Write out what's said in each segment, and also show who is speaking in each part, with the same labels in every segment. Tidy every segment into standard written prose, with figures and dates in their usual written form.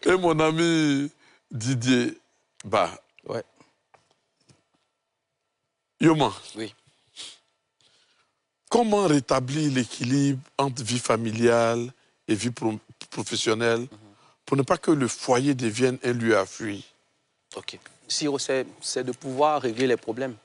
Speaker 1: Et mon ami Didier, bah,
Speaker 2: ouais.
Speaker 1: Yoma,
Speaker 2: Oui.
Speaker 1: comment rétablir l'équilibre entre vie familiale et vie professionnelle pour ne pas que le foyer devienne un lieu à fuir?
Speaker 2: Ok. Siro, c'est de pouvoir régler les problèmes.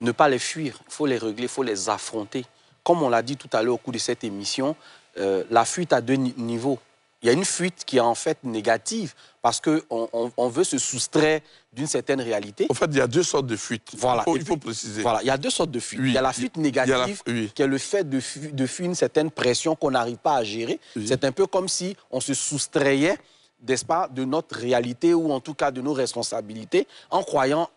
Speaker 2: Ne pas les fuir, il faut les régler, il faut les affronter. Comme on l'a dit tout à l'heure au cours de cette émission, la fuite a deux niveaux. Il y a une fuite qui est en fait négative parce qu'on veut se soustraire d'une certaine réalité.
Speaker 1: En fait, il y a deux sortes de fuites.
Speaker 2: Voilà.
Speaker 1: Il faut préciser.
Speaker 2: Voilà, il y a deux sortes de fuites.
Speaker 1: Oui,
Speaker 2: il y a la fuite négative,
Speaker 1: oui,
Speaker 2: qui est le fait de fuir une certaine pression qu'on n'arrive pas à gérer.
Speaker 1: Oui.
Speaker 2: C'est un peu comme si on se soustrayait, n'est-ce pas, de notre réalité ou en tout cas de nos responsabilités en croyant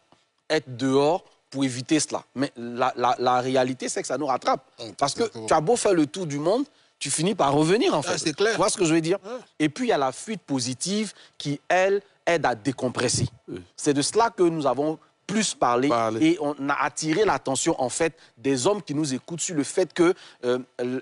Speaker 2: être dehors pour éviter cela. Mais la réalité, c'est que ça nous rattrape. Parce que tu as beau faire le tour du monde, tu finis par revenir, en fait.
Speaker 3: C'est clair.
Speaker 2: Tu vois ce que je veux dire?
Speaker 3: Ouais.
Speaker 2: Et puis, il y a la fuite positive qui, elle, aide à décompresser. C'est de cela que nous avons plus parlé. Et on a attiré l'attention, en fait, des hommes qui nous écoutent sur le fait que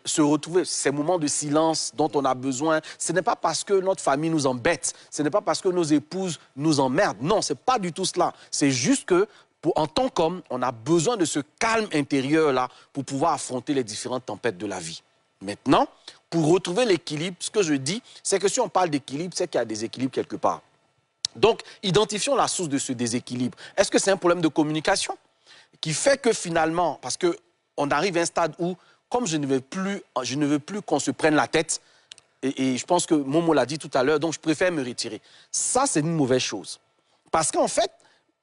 Speaker 2: se retrouver, ces moments de silence dont on a besoin, ce n'est pas parce que notre famille nous embête, ce n'est pas parce que nos épouses nous emmerdent. Non, ce n'est pas du tout cela. C'est juste que en tant qu'homme, on a besoin de ce calme intérieur-là pour pouvoir affronter les différentes tempêtes de la vie. Maintenant, pour retrouver l'équilibre, ce que je dis, c'est que si on parle d'équilibre, c'est qu'il y a des équilibres quelque part. Donc, identifions la source de ce déséquilibre. Est-ce que c'est un problème de communication qui fait que finalement, parce qu'on arrive à un stade où, comme je ne veux plus qu'on se prenne la tête, et je pense que Momo l'a dit tout à l'heure, donc je préfère me retirer. Ça, c'est une mauvaise chose. Parce qu'en fait,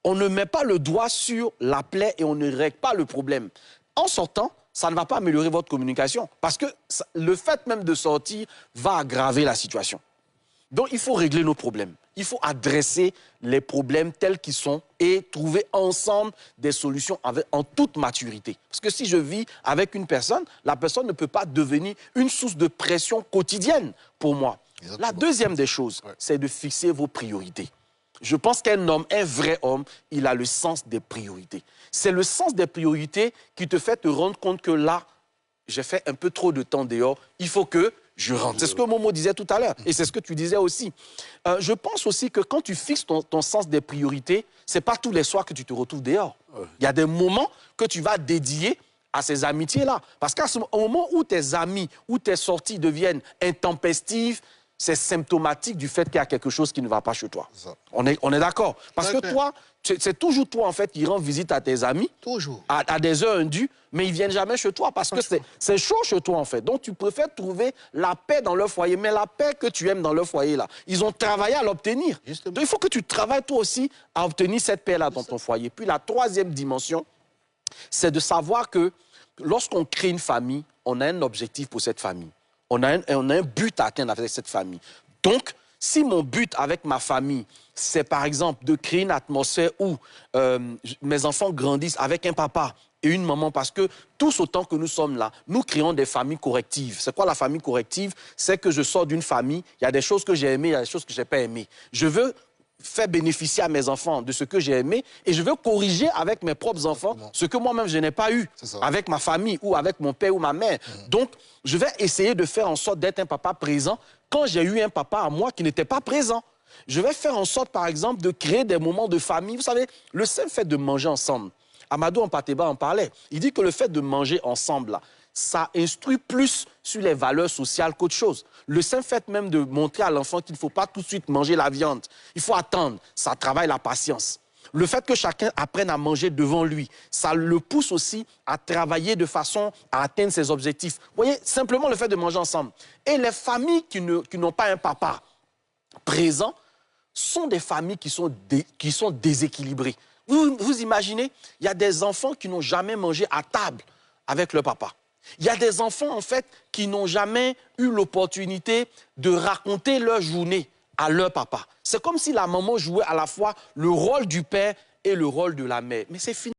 Speaker 2: on ne met pas le doigt sur la plaie et on ne règle pas le problème. En sortant, ça ne va pas améliorer votre communication. Parce que le fait même de sortir va aggraver la situation. Donc, il faut régler nos problèmes. Il faut adresser les problèmes tels qu'ils sont et trouver ensemble des solutions en toute maturité. Parce que si je vis avec une personne, la personne ne peut pas devenir une source de pression quotidienne pour moi. Exactement. La deuxième des choses, c'est de fixer vos priorités. Je pense qu'un homme, un vrai homme, il a le sens des priorités. C'est le sens des priorités qui te fait te rendre compte que là, j'ai fait un peu trop de temps dehors, il faut que je rentre. C'est ce que Momo disait tout à l'heure et c'est ce que tu disais aussi. Je pense aussi que quand tu fixes ton sens des priorités, ce n'est pas tous les soirs que tu te retrouves dehors. Il y a des moments que tu vas dédier à ces amitiés-là. Parce qu'au moment où tes amis, où tes sorties deviennent intempestives, c'est symptomatique du fait qu'il y a quelque chose qui ne va pas chez toi. On est d'accord. Parce que toi, c'est toujours toi, en fait, qui rends visite à tes amis.
Speaker 3: Toujours.
Speaker 2: À des heures indues, mais ils ne viennent jamais chez toi parce que c'est chaud chez toi, en fait. Donc, tu préfères trouver la paix dans leur foyer. Mais la paix que tu aimes dans leur foyer, là, ils ont travaillé à l'obtenir. Donc, il faut que tu travailles, toi aussi, à obtenir cette paix-là dans ton foyer. Puis, la troisième dimension, c'est de savoir que lorsqu'on crée une famille, on a un objectif pour cette famille. On a un but à atteindre avec cette famille. Donc, si mon but avec ma famille, c'est par exemple de créer une atmosphère où mes enfants grandissent avec un papa et une maman, parce que tous autant que nous sommes là, nous créons des familles correctives. C'est quoi la famille corrective? C'est que je sors d'une famille, il y a des choses que j'ai aimées, il y a des choses que je n'ai pas aimées. Je veux faire bénéficier à mes enfants de ce que j'ai aimé et je veux corriger avec mes propres enfants ce que moi-même je n'ai pas eu avec ma famille ou avec mon père ou ma mère. Donc, je vais essayer de faire en sorte d'être un papa présent quand j'ai eu un papa à moi qui n'était pas présent. Je vais faire en sorte, par exemple, de créer des moments de famille. Vous savez, le seul fait de manger ensemble, Amadou Ampateba en parlait, il dit que le fait de manger ensemble, là, ça instruit plus sur les valeurs sociales qu'autre chose. Le simple fait même de montrer à l'enfant qu'il ne faut pas tout de suite manger la viande, il faut attendre, ça travaille la patience. Le fait que chacun apprenne à manger devant lui, ça le pousse aussi à travailler de façon à atteindre ses objectifs. Vous voyez, simplement le fait de manger ensemble. Et les familles qui n'ont pas un papa présent sont des familles qui sont déséquilibrées. Vous imaginez, il y a des enfants qui n'ont jamais mangé à table avec leur papa. Il y a des enfants, en fait, qui n'ont jamais eu l'opportunité de raconter leur journée à leur papa. C'est comme si la maman jouait à la fois le rôle du père et le rôle de la mère. Mais c'est fini.